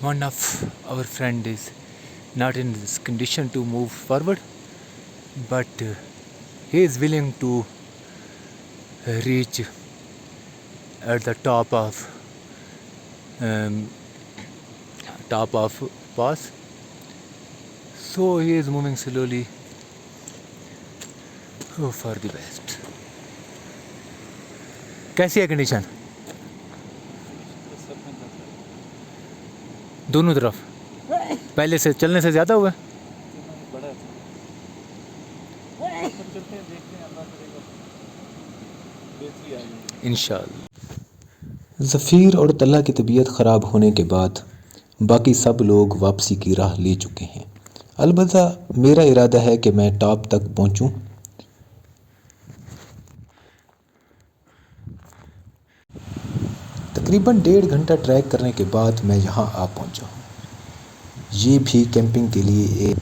one of our friend is not in this condition to move forward, but he is willing to reach at the um, top of pass. So he is moving slowly for the best. कैसी है condition दोनों तरफ? पहले से चलने से ज़्यादा हुआ है? इंशाअल्लाह। ज़फ़ीर और तल्हा की तबीयत ख़राब होने के बाद बाकी सब लोग वापसी की राह ले चुके हैं। अलबत्ता मेरा इरादा है कि मैं टॉप तक पहुंचूं। तकरीबन 1.5 घंटा ट्रैक करने के बाद मैं यहाँ आ पहुँचा हूँ। ये भी कैंपिंग के लिए एक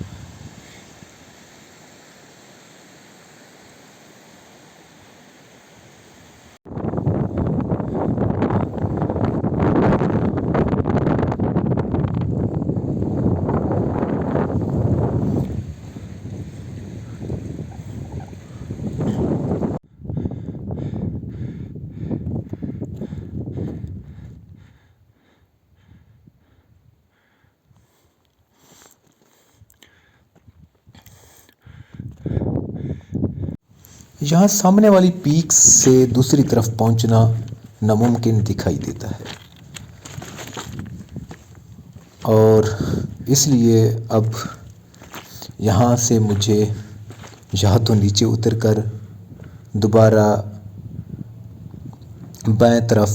यहाँ सामने वाली पीक से दूसरी तरफ पहुंचना नामुमकिन दिखाई देता है और इसलिए अब यहाँ से मुझे या तो नीचे उतरकर दोबारा बाएं तरफ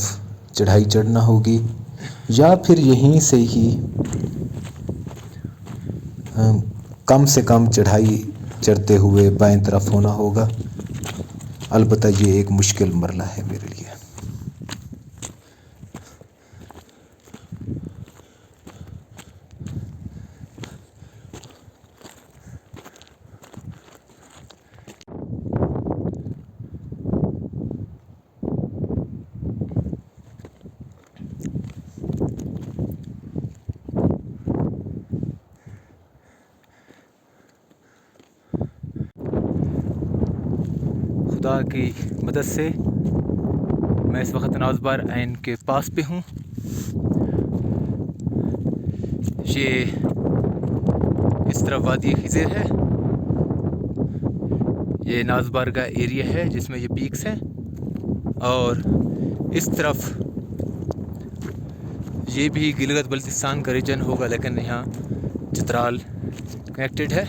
चढ़ाई चढ़ना होगी या फिर यहीं से ही कम से कम चढ़ाई चढ़ते हुए बाएं तरफ होना होगा। अलबत्ता ये एक मुश्किल मरला है मेरे लिए। खुदा की मदद से मैं इस वक्त नाज़बार आइन के पास पे हूँ। ये इस तरफ वादी खिज़र है, ये नाज़बार का एरिया है जिसमें ये पीक्स हैं और इस तरफ ये भी गिलगित बल्तिस्तान का रीजन होगा, लेकिन यहाँ चित्राल कनेक्टेड है।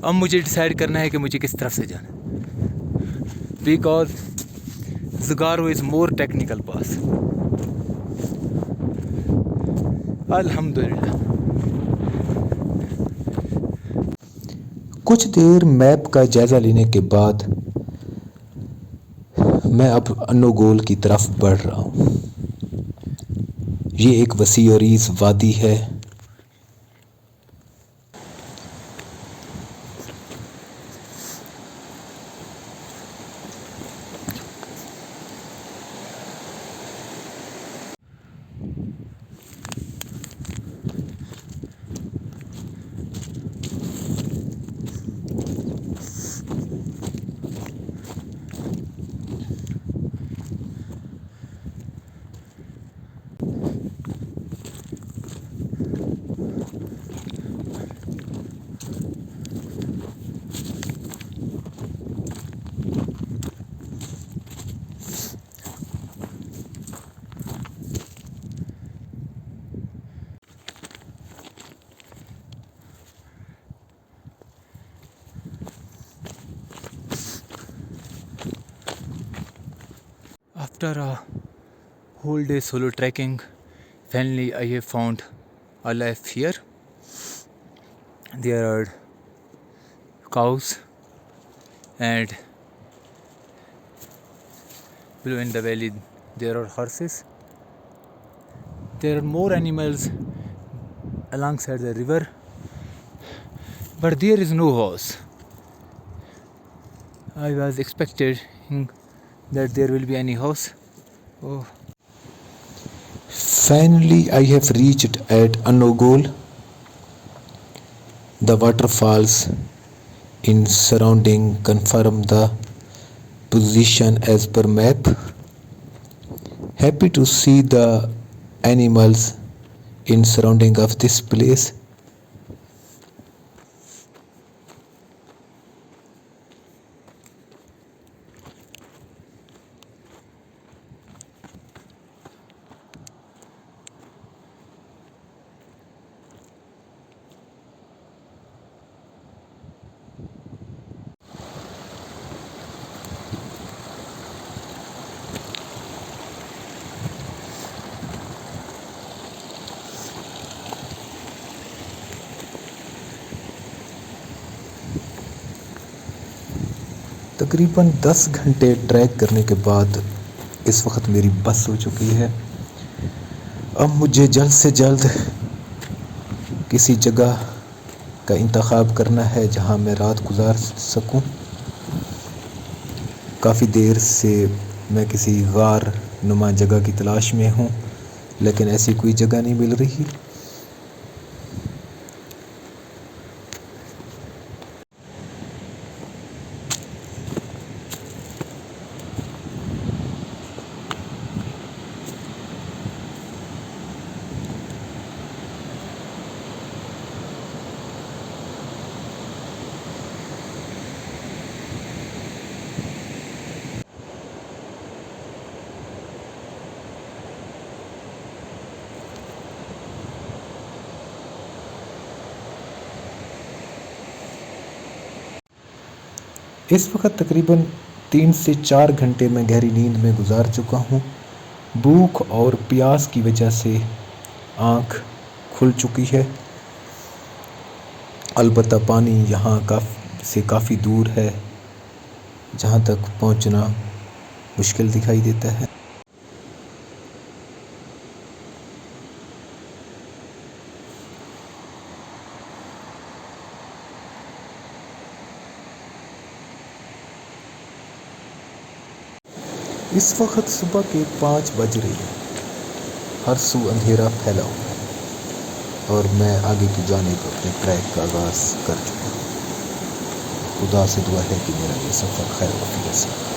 अब मुझे डिसाइड करना है कि मुझे किस तरफ से जाना है, because Zagaro is more technical pass. अल्हम्दुलिल्लाह। कुछ देर मैप का जायज़ा लेने के बाद मैं अब अन्नोगोल की तरफ बढ़ रहा हूँ। ये एक वसी और ईज़ वादी है। After a whole day solo trekking, finally I have found a life here. There are cows and below in the valley there are horses. There are more animals alongside the river, but there is no house. I was expecting that there will be any house. Oh. Finally, I have reached at Anogol. The waterfalls in surrounding confirm the position as per map. Happy to see the animals in surrounding of this place. तकरीबन 10 घंटे track करने के बाद इस वक्त मेरी बस हो चुकी है। अब मुझे जल्द से जल्द किसी जगह का इंतखाब करना है जहां मैं रात गुजार सकूं। काफ़ी देर से मैं किसी गार नुमा जगह की तलाश में हूं, लेकिन ऐसी कोई जगह नहीं मिल रही। इस वक्त तकरीबन 3 से 4 घंटे मैं गहरी नींद में गुजार चुका हूँ। भूख और प्यास की वजह से आँख खुल चुकी है। अलबत्ता पानी यहाँ से काफ़ी दूर है, जहाँ तक पहुँचना मुश्किल दिखाई देता है। इस वक्त सुबह के 5 बज रही है। हर सू अंधेरा फैला हुआ है और मैं आगे की जानिब अपने ट्रैक का आगाज़ कर चुका हूँ। खुदा से दुआ है कि मेरा ये सफ़र खैर वफीयत से।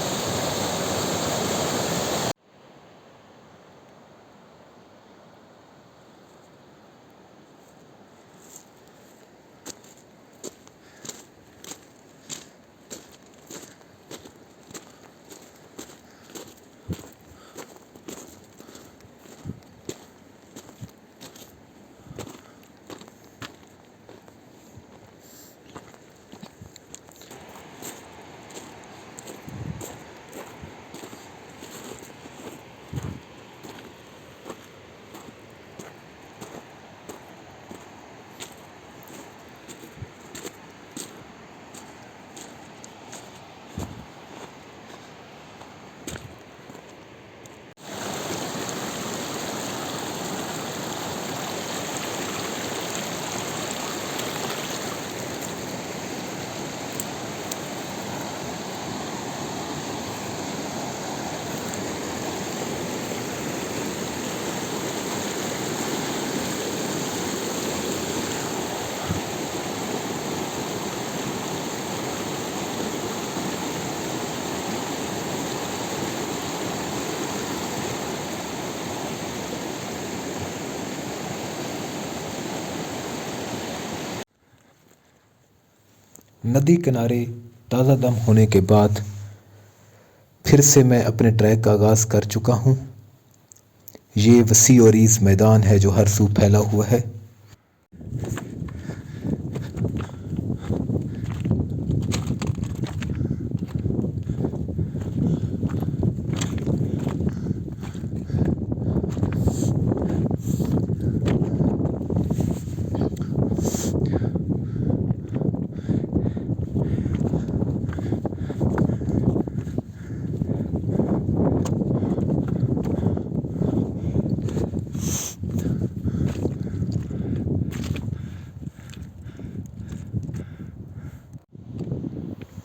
नदी किनारे ताज़ा दम होने के बाद फिर से मैं अपने ट्रैक का आगाज़ कर चुका हूँ। ये वसी और ईज़ मैदान है जो हर सू फैला हुआ है।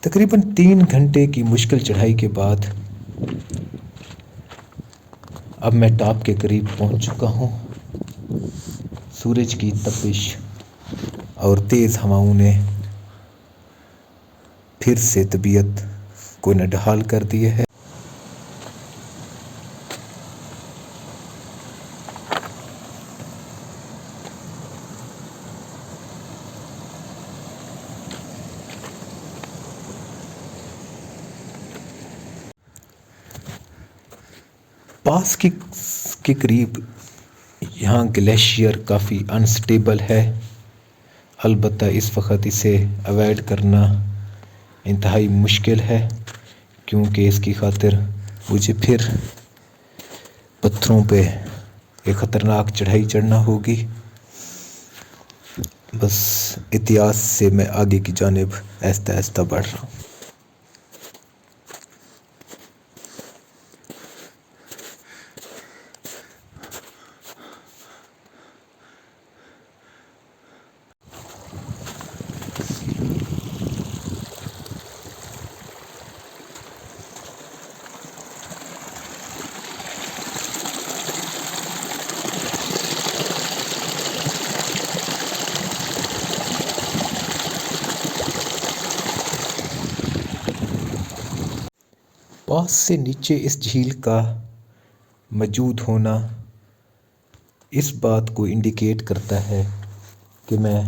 तकरीबन 3 घंटे की मुश्किल चढ़ाई के बाद अब मैं टॉप के करीब पहुंच चुका हूं। सूरज की तपिश और तेज़ हवाओं ने फिर से तबीयत को नढाल कर दिया है। पास के करीब यहाँ ग्लेशियर काफ़ी अनस्टेबल है। अलबत्ता इस वक्त इसे अवॉइड करना इंतहाई मुश्किल है, क्योंकि इसकी खातिर मुझे फिर पत्थरों पे एक ख़तरनाक चढ़ाई चढ़ना होगी। बस इतिहास से मैं आगे की जानिब आहिस्ता आहिस्ता बढ़ रहा हूँ। पास से नीचे इस झील का मौजूद होना इस बात को इंडिकेट करता है कि मैं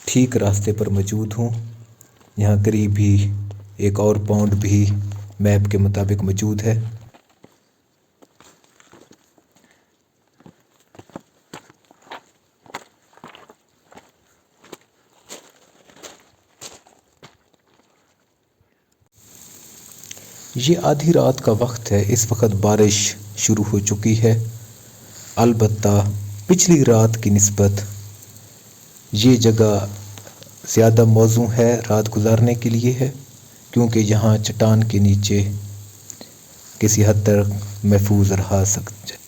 ठीक रास्ते पर मौजूद हूँ। यहाँ करीब ही एक और पॉन्ड भी मैप के मुताबिक मौजूद है। ये आधी रात का वक्त है। इस वक्त बारिश शुरू हो चुकी है। अलबत्ता पिछली रात की निस्बत ये जगह ज़्यादा मौजू है रात गुजारने के लिए है, क्योंकि यहाँ चट्टान के नीचे किसी हद तक महफूज रहा सकता